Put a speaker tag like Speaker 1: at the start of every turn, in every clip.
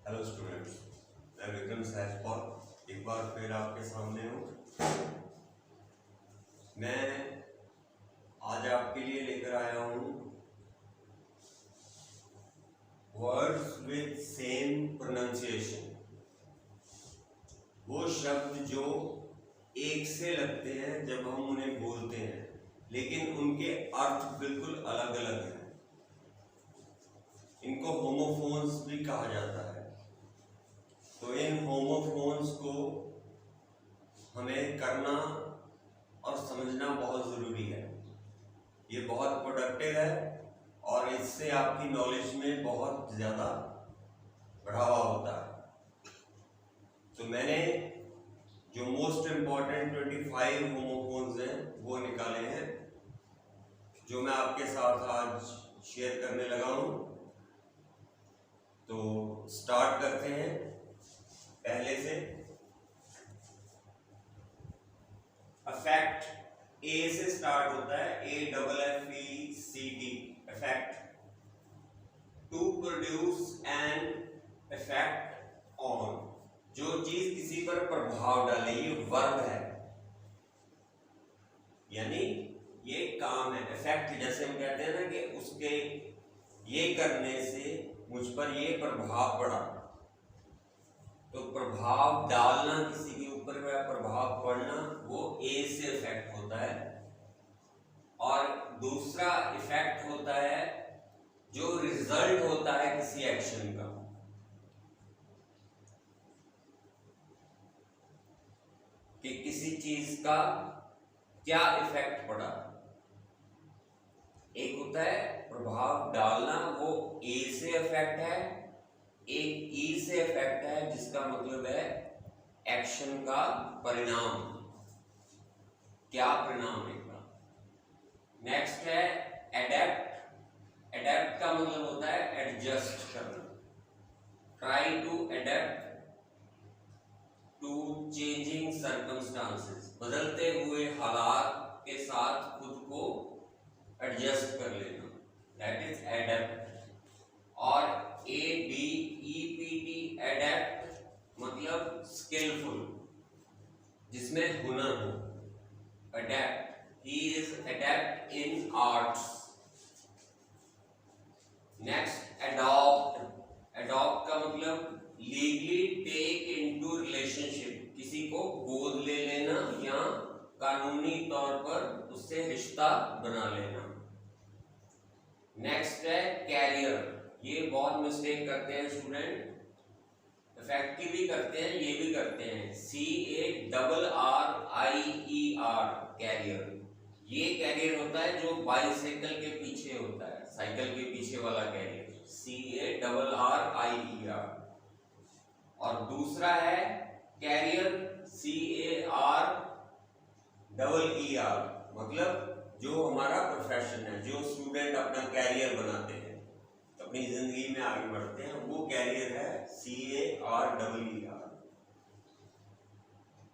Speaker 1: Hello students, मैं विक्रम सहजपाल एक बार फिर आपके सामने हूँ। मैं आज आपके लिए लेकर आया हूँ वर्ड्स विद सेम प्रोनाउंसिएशन। वो शब्द जो एक से लगते हैं जब हम उन्हें बोलते हैं, लेकिन उनके अर्थ बिल्कुल अलग अलग हैं। इनको होमोफोन्स भी कहा जाता है। तो इन होमोफोन्स को हमें करना और समझना बहुत ज़रूरी है। ये बहुत प्रोडक्टिव है और इससे आपकी नॉलेज में बहुत ज़्यादा बढ़ावा होता है। तो मैंने जो मोस्ट इम्पॉर्टेंट 25 होमोफोन्स हैं वो निकाले हैं, जो मैं आपके साथ आज शेयर करने लगा हूँ। तो स्टार्ट करते हैं पहले से। अफेक्ट ए से स्टार्ट होता है, AFFECT, affect. To produce an effect on, जो चीज किसी पर प्रभाव डाले, ये वर्ब है, यानी ये काम है। इफेक्ट जैसे हम कहते हैं ना कि उसके ये करने से मुझ पर ये प्रभाव पड़ा, तो प्रभाव डालना किसी के ऊपर या प्रभाव पड़ना, वो ए से इफेक्ट होता है। और दूसरा इफेक्ट होता है जो रिजल्ट होता है किसी एक्शन का। कि किसी चीज का क्या इफेक्ट पड़ा। एक होता है प्रभाव डालना, वो ए से इफेक्ट है। एक ई से इफेक्ट है, जिसका मतलब है एक्शन का परिणाम, क्या परिणाम है। नेक्स्ट है एडेप्ट। एडेप्ट का मतलब होता है एडजस्ट करना। Try to adapt to changing circumstances, बदलते हुए हालात के साथ खुद को एडजस्ट कर लेना, दैट इज एडेप्ट। और ADEPT, एडेप्ट मतलब स्किलफुल, जिसमें हुनर हो। Adept, he is adept in arts. next adopt। adopt का मतलब legally take into relationship, किसी को गोद ले लेना या कानूनी तौर पर उससे रिश्ता बना लेना। नेक्स्ट है कैरियर। ये बहुत मिस्टेक करते हैं स्टूडेंट, इफेक्ट की भी करते हैं, ये भी करते हैं। CARRIER, career. ये कैरियर होता है जो बाइसाइकिल के पीछे होता है, साइकिल के पीछे वाला कैरियर, CARRIER। और दूसरा है कैरियर, CAREER, मतलब जो हमारा प्रोफेशन है, जो स्टूडेंट अपना कैरियर बनाते हैं, अपनी जिंदगी में आगे बढ़ते हैं, वो कैरियर है CAREER।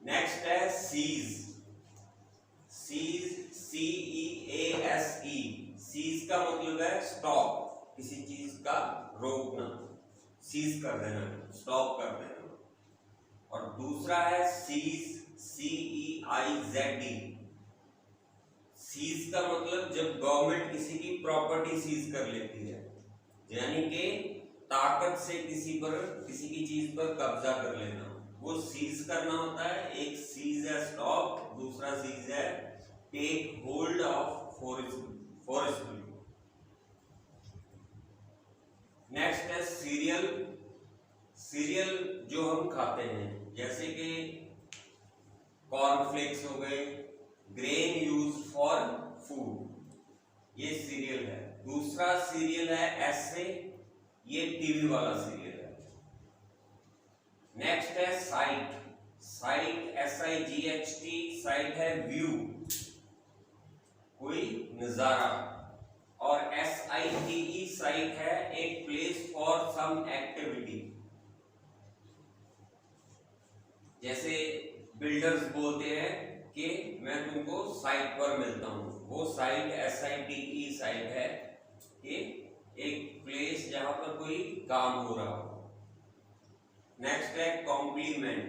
Speaker 1: नेक्स्ट है सीज। CEASE। सीज का मतलब है स्टॉप, किसी चीज का रोकना, सीज कर देना, स्टॉप कर देना। और दूसरा है सीज, CEIZE। सीज का मतलब जब गवर्नमेंट किसी की प्रॉपर्टी सीज कर लेती है, यानी कि ताकत से किसी की चीज पर कब्जा कर लेना, वो सीज करना होता है। एक सीज है स्टॉप, दूसरा सीज है take hold of forcefully. Next है सीरियल। सीरियल जो हम खाते हैं, जैसे कि कॉर्नफ्लेक्स हो गए, ग्रेन यूज फॉर फूड, ये सीरियल है। दूसरा सीरियल है ऐसे, ये टीवी वाला सीरियल है। नेक्स्ट है साइट। साइट SIGHT, साइट है व्यू, कोई नजारा। और SITE, साइट है एक प्लेस फॉर सम एक्टिविटी। जैसे बिल्डर्स बोलते हैं कि मैं तुमको साइट पर मिलता हूं, वो साइट SITE साइट है कि एक प्लेस जहां पर कोई काम हो रहा हो। नेक्स्ट है कॉम्प्लीमेंट,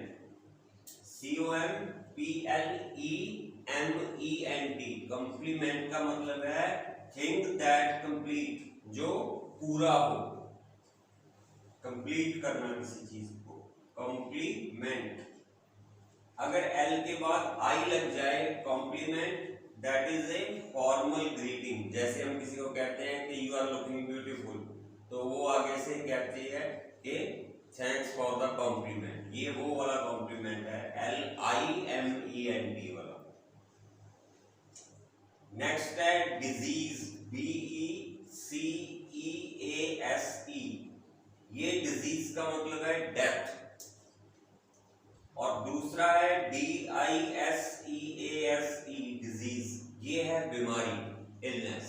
Speaker 1: COMPLEMENT। कॉम्प्लीमेंट का मतलब है थिंग दैट कंप्लीट, जो पूरा हो, कंप्लीट करना किसी चीज को, कॉम्प्लीमेंट। अगर एल के बाद आई लग जाए, compliment that is a formal greeting. जैसे हम किसी को कहते हैं कि यू आर लुकिंग ब्यूटीफुल, तो वो आगे से कहती है कि थैंक्स फॉर द कॉम्प्लीमेंट। ये वो वाला कॉम्प्लीमेंट है, LIMENT वाला। नेक्स्ट है डिजीज, DECEASE। ये डिजीज का मतलब है डेथ। और दूसरा है DISEASE, डिजीज, ये है बीमारी, इलनेस।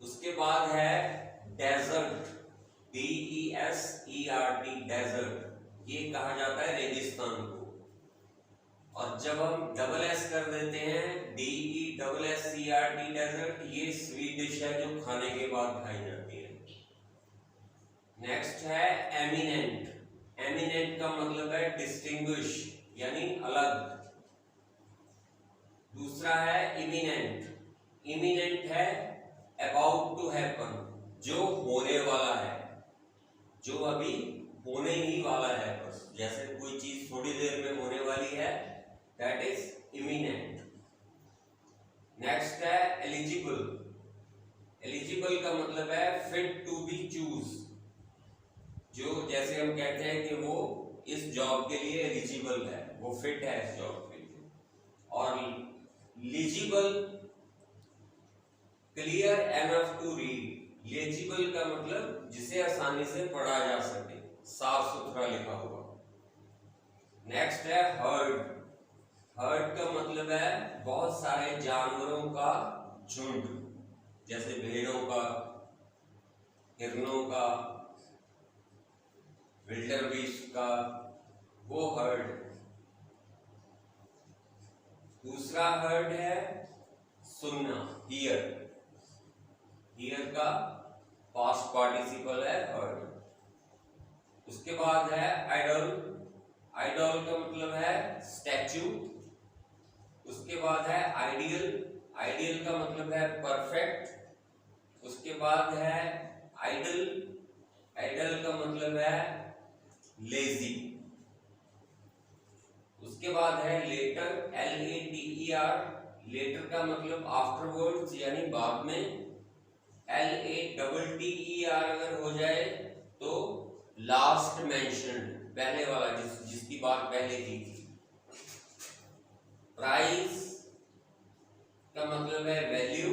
Speaker 1: उसके बाद है डेजर्ट, DESERT, डेजर्ट। ये कहा जाता है रेगिस्तान को। और जब हम डबल एस कर देते हैं, DESSERT, डेजर्ट, ये स्वीट डिश है जो खाने के बाद खाई जाती है। नेक्स्ट है एमिनेंट। एमिनेंट का मतलब है डिस्टिंग्विश, यानी अलग। दूसरा है इमिनेंट। इमिनेंट है अबाउट टू हैपन, जो होने वाला है, जो अभी होने ही वाला है, बस जैसे कोई चीज थोड़ी देर में होने वाली है, दैट इज इमिनेंट। नेक्स्ट है एलिजिबल। एलिजिबल का मतलब है फिट टू बी चूज, जो जैसे हम कहते हैं कि वो इस जॉब के लिए एलिजिबल है, वो फिट है इस जॉब के लिए। और legible, clear enough to read. Legible का मतलब जिसे आसानी से पढ़ा जा सके, साफ सुथरा लिखा हुआ। नेक्स्ट है हर्ड। हर्ड का मतलब है बहुत सारे जानवरों का झुंड, जैसे भेड़ों का, हिरणों का, विल्डरबीस्ट का, वो हर्ड। दूसरा हर्ड है सुनना, हियर। हियर का पास्ट पार्टिसिपल है हर्ड। उसके बाद है आइडल। आइडल का मतलब है स्टैचू। उसके बाद है आइडियल। आइडियल का मतलब है परफेक्ट। उसके बाद है आइडल। आइडल का मतलब है लेजी। उसके बाद है लेटर, LATER। लेटर का मतलब आफ्टरवर्ड्स, यानी बाद में। LATTER अगर हो जाए तो लास्ट मेंशन्ड, पहले वाला, जिसकी बात पहले की थी। प्राइस का मतलब है वैल्यू,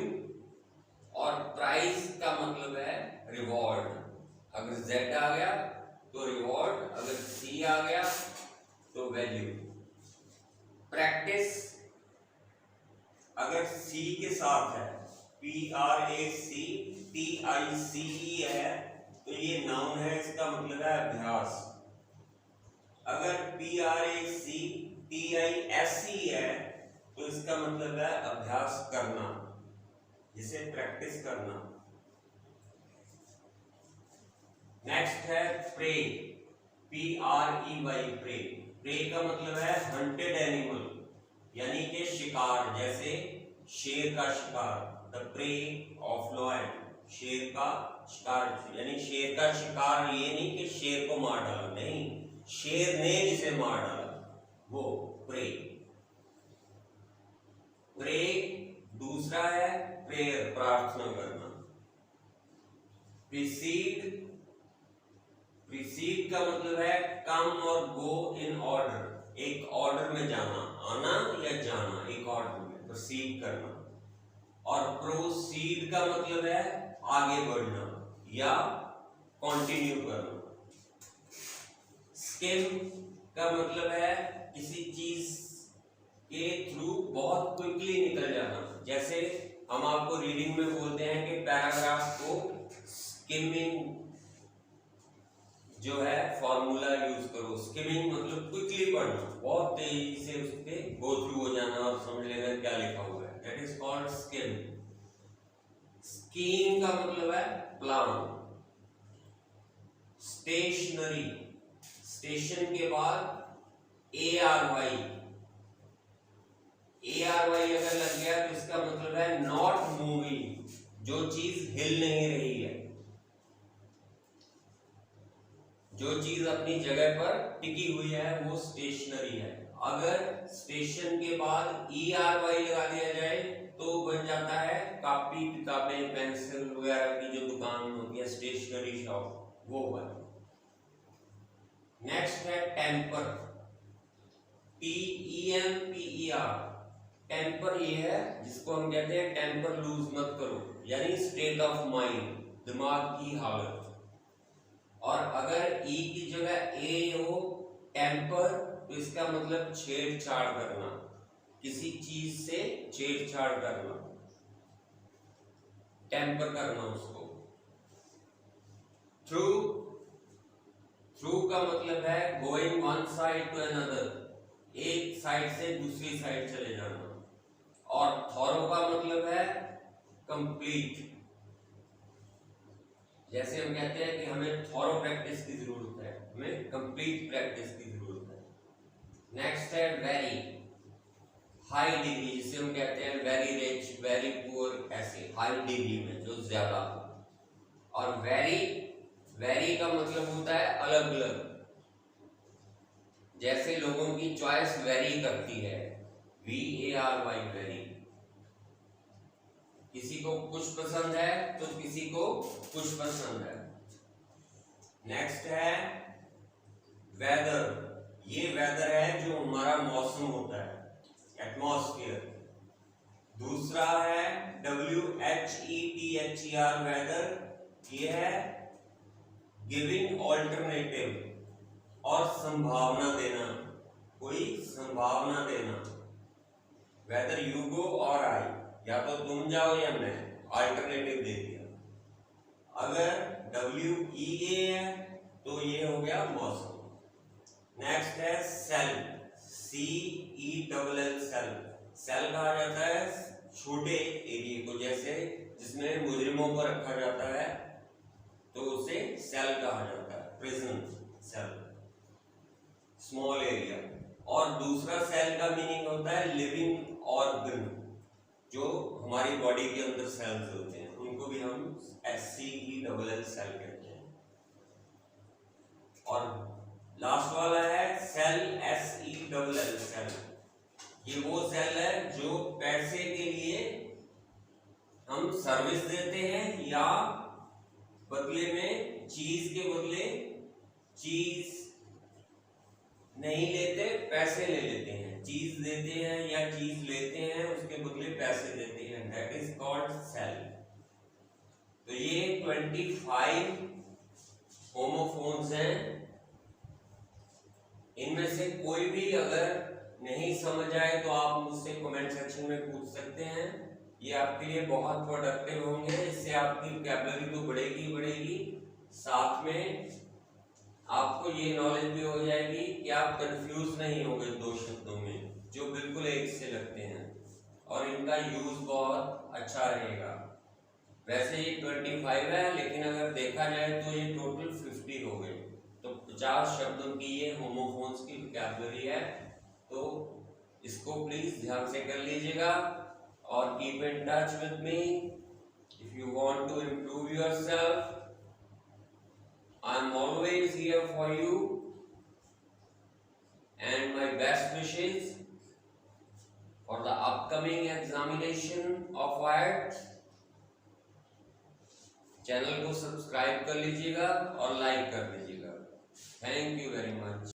Speaker 1: और प्राइस का मतलब है रिवॉर्ड। अगर Z आ गया तो रिवॉर्ड, अगर C आ गया तो वैल्यू। प्रैक्टिस अगर C के साथ है, PRACTICE है, तो ये नाउन है, इसका मतलब है अभ्यास। अगर PRACTISE है तो इसका मतलब है अभ्यास करना, जिसे प्रैक्टिस करना। नेक्स्ट है प्रे, PREY, प्रे। प्रे का मतलब है हंटेड एनिमल, यानी कि शिकार, जैसे शेर का शिकार, द प्रे ऑफ लॉयन, शेर का शिकार। यानी शेर का शिकार ये नहीं कि शेर को मार डाला, नहीं, शेर ने जिसे मार डाला, वो प्रे। प्रे दूसरा है प्रेयर, प्रार्थना करना। प्रीसीड, प्रीसीड का मतलब है कम और गो इन ऑर्डर, एक ऑर्डर में जाना, आना या जाना, एक ऑर्डर में प्रोसीड करना। और प्रोसीड का मतलब है आगे बढ़ना या कंटिन्यू करना। स्किम का मतलब है किसी चीज के थ्रू बहुत क्विकली निकल जाना। जैसे हम आपको रीडिंग में बोलते हैं कि पैराग्राफ को स्किमिंग जो है फॉर्मूला यूज करो। स्किमिंग मतलब क्विकली पढ़ना, बहुत तेजी से उसके गो थ्रू हो जाना और समझ लेना क्या लिखा हुआ है, that is called scheme. Scheme का मतलब है प्लान। स्टेशनरी, स्टेशन के बाद ARY, ARY अगर लग गया तो इसका मतलब है नॉट मूविंग, जो चीज हिल नहीं रही है, जो चीज अपनी जगह पर टिकी हुई है वो स्टेशनरी है। अगर स्टेशन के बाद ERY लगा दिया जाए तो बन जाता है कॉपी किताबें पेंसिल वगैरह की जो दुकान होती है स्टेशनरी शॉप, वो बन। नेक्स्ट है टेम्पर, TEMPER। टेम्पर ये है जिसको हम कहते हैं टेम्पर लूज मत करो, यानी स्टेट ऑफ माइंड, दिमाग की हालत। और अगर ई की जगह ए हो टेम्पर तो इसका मतलब छेड़छाड़ करना, किसी चीज से छेड़छाड़ करना, टेम्पर करना उसको। थ्रू, थ्रू का मतलब है going one side to another, एक साइड से दूसरी साइड चले जाना। और थॉरो का मतलब है कंप्लीट, जैसे हम कहते हैं कि हमें थॉरो प्रैक्टिस की जरूरत है, हमें कंप्लीट प्रैक्टिस की जरूरत है। नेक्स्ट है वेरी, हाई डिग्री, जिसे हम कहते हैं वेरी रिच, वेरी पुअर, ऐसे हाई डिग्री में जो ज्यादा। और वेरी, वेरी का मतलब होता है अलग अलग, जैसे लोगों की चॉइस वेरी करती है, VARY, वेरी। किसी को कुछ पसंद है तो किसी को कुछ पसंद है। नेक्स्ट है वेदर, ये वेदर है जो हमारा मौसम होता है, एटमॉस्फेयर। दूसरा है WHETHER, वेदर, ये है गिविंग ऑल्टरनेटिव और संभावना देना, कोई संभावना देना। वेदर यू गो और आई, या तो तुम जाओ या मैं, अल्टरनेटिव दे दिया। अगर WEA है तो ये हो गया मौसम। नेक्स्ट है सेल, CELL, सेल। सेल कहा जाता है छोटे एरिया को, जैसे जिसमें मुजरिमों को रखा जाता है तो उसे सेल कहा जाता है, प्रिजन सेल, स्मॉल एरिया। और दूसरा सेल का मीनिंग होता है लिविंग ऑर्गन, जो हमारी बॉडी के अंदर सेल्स होते हैं उनको भी हम SCELL सेल कहते हैं। और लास्ट वाला है सेल, SELL सेल। ये वो सेल है जो पैसे के लिए हम सर्विस देते हैं या बदले में चीज के बदले चीज नहीं लेते, पैसे ले लेते हैं, चीज देते हैं या चीज लेते हैं उसके बदले पैसे देते हैं, दैट इज कॉल्ड सेल। तो ये 25 होमोफोन्स हैं। इनमें से कोई भी अगर नहीं समझ आए तो आप मुझसे कमेंट सेक्शन में पूछ सकते हैं, ये आपके लिए बहुत प्रोडक्टिव होंगे। इससे आपकी वोकैबुलरी तो बढ़ेगी बढ़ेगी, साथ में आपको ये नॉलेज भी हो जाएगी कि आप कंफ्यूज नहीं होंगे दो शब्दों में जो बिल्कुल एक से लगते हैं, और इनका यूज बहुत अच्छा रहेगा। वैसे ये 25 है, लेकिन अगर देखा जाए तो ये टोटल 50 हो गए, तो 50 शब्दों की ये होमोफोन्स की वोकैबुलरी है। तो इसको प्लीज ध्यान से कर लीजिएगा और keep in touch with me if you want to improve yourself. I am always here for you and my best wishes for the upcoming examination of IELTS। Channel को सब्सक्राइब कर लीजिएगा और लाइक कर लीजिएगा। Thank you very much.